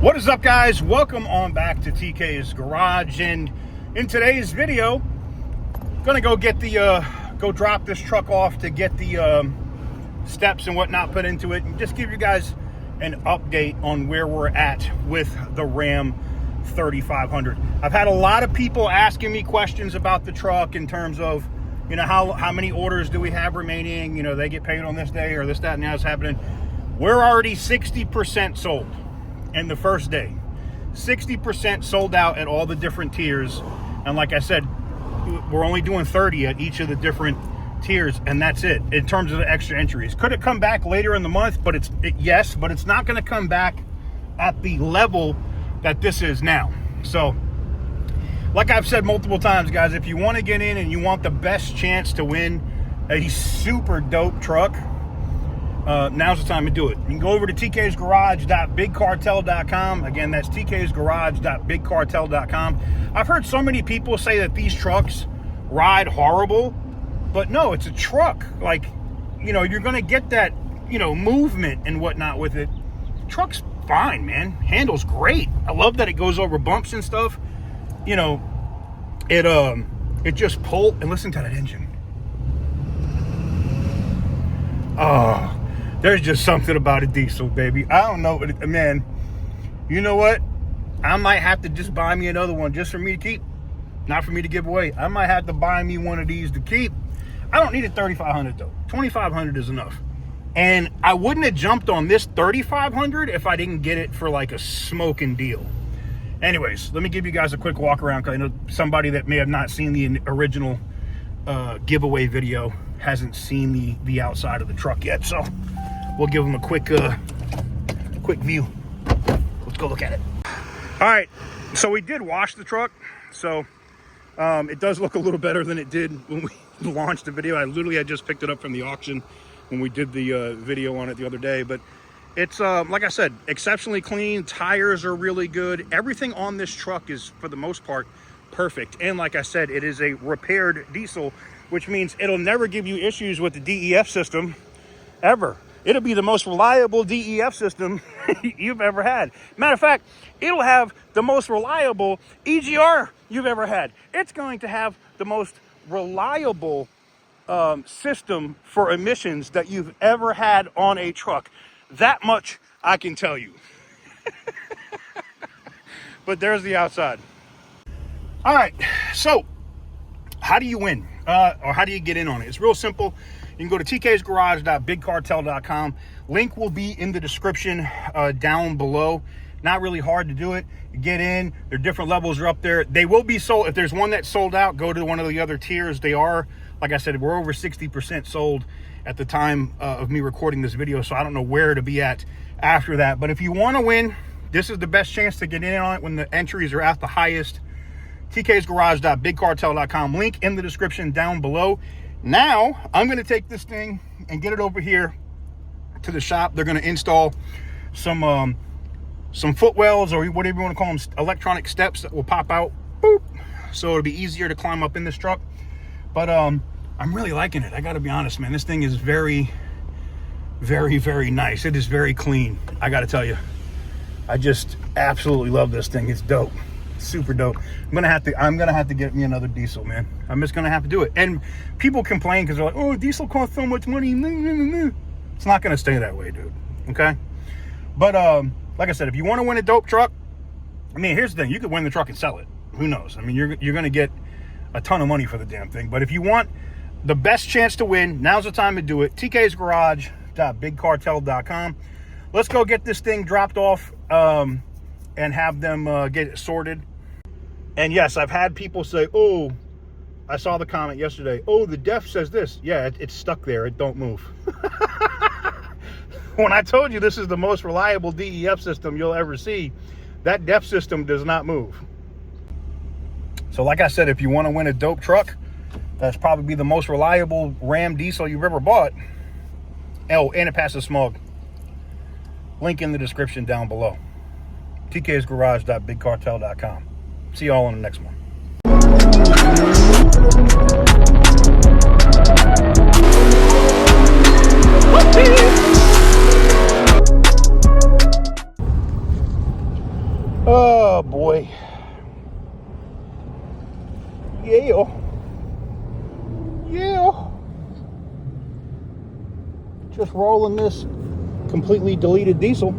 What is up, guys? Welcome on back to TK's Garage, and in today's video gonna go get the go drop this truck off to get the steps and whatnot put into it, and just give you guys an update on where we're at with the Ram 3500. I've had a lot of people asking me questions about the truck in terms of, you know, how many orders do we have remaining, you know, they get paid on this day or this, that, and that's happening. We're already 60% sold in the first day. 60% sold out at all the different tiers, and like I said, we're only doing 30 at each of the different tiers, and that's it in terms of the extra entries. Could it come back later in the month? But yes, but it's not going to come back at the level that this is now. So like I've said multiple times, guys, if you want to get in and you want the best chance to win a super dope truck, now's the time to do it. You can go over to tk'sgarage.bigcartel.com. Again, that's tk'sgarage.bigcartel.com. I've heard so many people say that these trucks ride horrible, but no, it's a truck. Like, you know, you're going to get that, you know, movement and whatnot with it. The truck's fine, man. Handles great. I love that it goes over bumps and stuff. You know, it just pulled, and listen to that engine. Oh, there's just something about a diesel, baby. I don't know, man. You know what? I might have to just buy me another one just for me to keep, not for me to give away. I might have to buy me one of these to keep. I don't need a 3500 though. 2500 is enough. And I wouldn't have jumped on this 3500 if I didn't get it for like a smoking deal. Anyways, let me give you guys a quick walk around, because I know somebody that may have not seen the original giveaway video hasn't seen the outside of the truck yet. So we'll give them a quick view. Let's go look at it. All right, so we did wash the truck, so it does look a little better than it did when we launched the video. I literally had just picked it up from the auction when we did the video on it the other day, but it's like I said, exceptionally clean. Tires are really good. Everything on this truck is, for the most part, perfect. And like I said, it is a repaired diesel, which means it'll never give you issues with the DEF system ever. It'll be the most reliable DEF system you've ever had. Matter of fact, it'll have the most reliable EGR you've ever had. It's going to have the most reliable system for emissions that you've ever had on a truck. That much I can tell you. But there's the outside. All right, so how do you win? Or how do you get in on it? It's real simple. You can go to tk'sgarage.bigcartel.com. Link will be in the description down below. Not really hard to do it. You get in, their different levels are up there. They will be sold. If there's one that's sold out, go to one of the other tiers. They are, like I said, we're over 60% sold at the time of me recording this video, so I don't know where to be at after that. But if you want to win, this is the best chance to get in on it when the entries are at the highest. tk'sgarage.bigcartel.com. Link in the description down below. Now I'm going to take this thing and get it over here to the shop. They're going to install some footwells, or whatever you want to call them, electronic steps that will pop out. Boop. So it'll be easier to climb up in this truck. But I'm really liking it. I got to be honest, man. This thing is very, very, very nice. It is very clean. I got to tell you, I just absolutely love this thing. It's dope. Super dope. I'm gonna have to get me another diesel, man. I'm just gonna have to do it. And people complain because they're like, oh, diesel costs so much money. It's not gonna stay that way, dude. Okay. But like I said, if you want to win a dope truck, I mean, here's the thing: you could win the truck and sell it. Who knows? I mean, you're gonna get a ton of money for the damn thing. But if you want the best chance to win, now's the time to do it. tk'sgarage.bigcartel.com. Let's go get this thing dropped off and have them get it sorted. And yes, I've had people say, oh, I saw the comment yesterday, oh, the DEF says this. Yeah, it's stuck there. It don't move. When I told you this is the most reliable DEF system you'll ever see, that DEF system does not move. So like I said, if you want to win a dope truck, that's probably the most reliable Ram diesel you've ever bought. Oh, and it passes smog. Link in the description down below. tk'sgarage.bigcartel.com. See you all on the next one. Oh boy. Yeah. Yeah. Just rolling this completely deleted diesel.